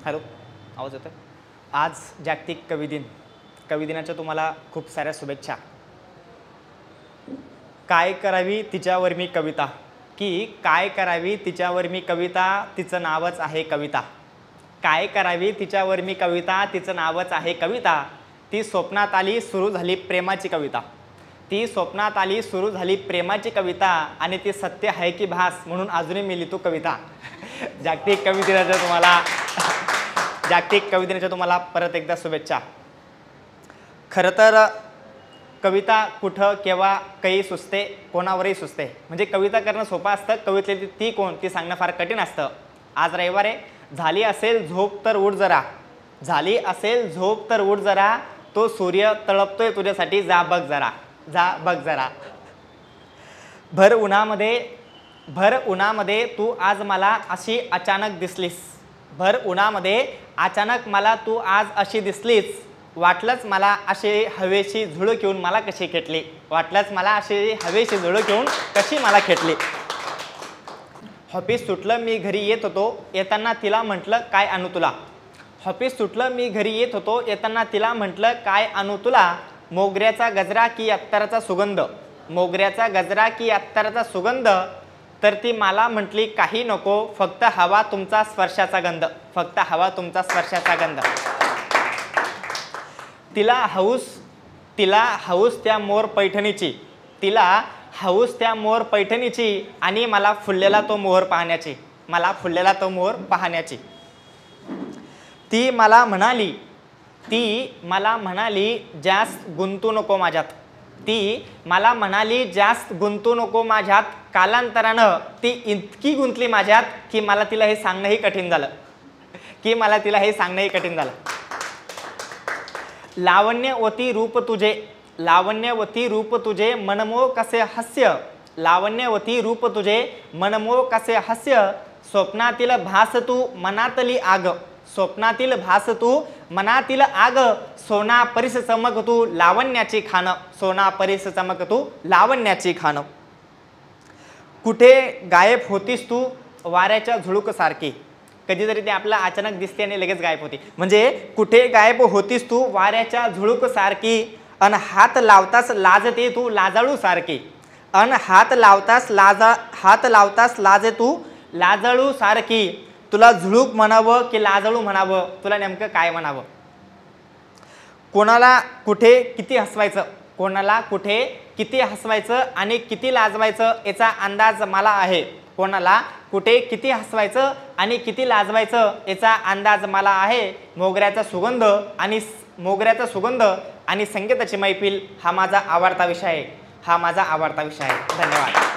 Hello, आवाज येतोय? आज जागतिक कवी दिन. कवी दिनाच्या तुम्हाला खूप साऱ्या शुभेच्छा. काय करावी तिच्यावर मी कविता, की काय करावी तिच्यावर मी कविता, तिचं नावच आहे कविता. काय करावी तिच्यावर मी कविता, तिचं नावच आहे कविता. ती स्वप्नात आली, सुरू झाली प्रेमाची कविता. ती स्वप्नात आली, सुरू झाली प्रेमाची कविता, आणि ती सत्य आहे की भास, म्हणून अजूनही मी लिहितो कविता. जागतिक कवी दिनाच्या तुम्हाला परत एकदा शुभेच्छा. खरं तर कविता कुठं केव्हा काही सुचते, कोणावरही सुचते. म्हणजे कविता करणं सोपं असतं, कवितेतली ती कोण ती सांगणं फार कठीण असतं. आज रविवार आहे. झाली असेल झोप तर उठ जरा, झाली असेल झोप तर उठ जरा, तो सूर्य तळपतोय तुझ्यासाठी, जा बघ जरा, जा बघ जरा. भर उन्हामध्ये तू आज मला अशी अचानक दिसलीस, भर उन्हामध्ये अचानक मला तू आज अशी दिसलीस. वाटलंच मला अशी हवेशी झुळूक येऊन मला कशी खेटली, वाटलंच मला अशी हवेशी झुळूक येऊन कशी मला खेटली. ऑफिस सुटलं मी घरी येत होतो, येताना तिला म्हटलं काय आणू तुला. ऑफिस सुटलं मी घरी येत होतो, येताना तिला म्हटलं काय आणू तुला. मोगऱ्याचा गजरा की अत्तराचा सुगंध, मोगऱ्याचा गजरा की अत्तराचा सुगंध. तर ती मला म्हटली काही नको, फक्त हवा तुमचा स्पर्शाचा गंध, फक्त हवा तुमचा स्पर्शाचा गंध. तिला हौस त्या मोर पैठणीची, तिला हौस त्या मोर पैठणीची, आणि मला फुललेला तो मोहर पाहण्याची, मला फुललेला तो मोहर पाहण्याची. ती मला म्हणाली जास्त गुंतू नको माझ्यात, ती मला म्हणाली जास्त गुंतू नको माझ्यात. कालांतरानं ती इतकी गुंतली माझ्यात की मला तिला हे सांगणंही कठीण झालं, लावण्यवती रूप तुझे, लावण्यवती रूप तुझे, मनमोह कसे हास्य, लावण्यवती रूप तुझे, मनमोह कसे हास्य. स्वप्नातील भास तू मनातली आग, स्वप्नातील भास तू मनातील आग. सोना परिस चमक तू लावण्याची खान, सोना परिस चमक तू लावण्याची खान. कुठे गायब होतीस तू वाऱ्याच्या झुळूक सारखी, कधीतरी ते आपला अचानक दिसते आणि लगेच गायब होती. म्हणजे कुठे गायब होतीस तू वाऱ्याच्या झुळूक सारखी, अन हात लावतास लाजते तू लाजाळू सारखी, अन हात लावतास लाजे तू लाजाळू सारखी. तुला झुळूक म्हणावं की लाजाळू म्हणावं, तुला नेमकं काय म्हणावं. कोणाला कुठे किती हसवायचं, कोणाला कुठे किती हसवायचं आणि किती लाजवायचं याचा अंदाज मला आहे. कोणाला कुठे किती हसवायचं आणि किती लाजवायचं याचा अंदाज मला आहे. मोगऱ्याचा सुगंध आणि संगीताची मैफिल हा माझा आवडता विषय आहे, हा माझा आवडता विषय आहे. धन्यवाद.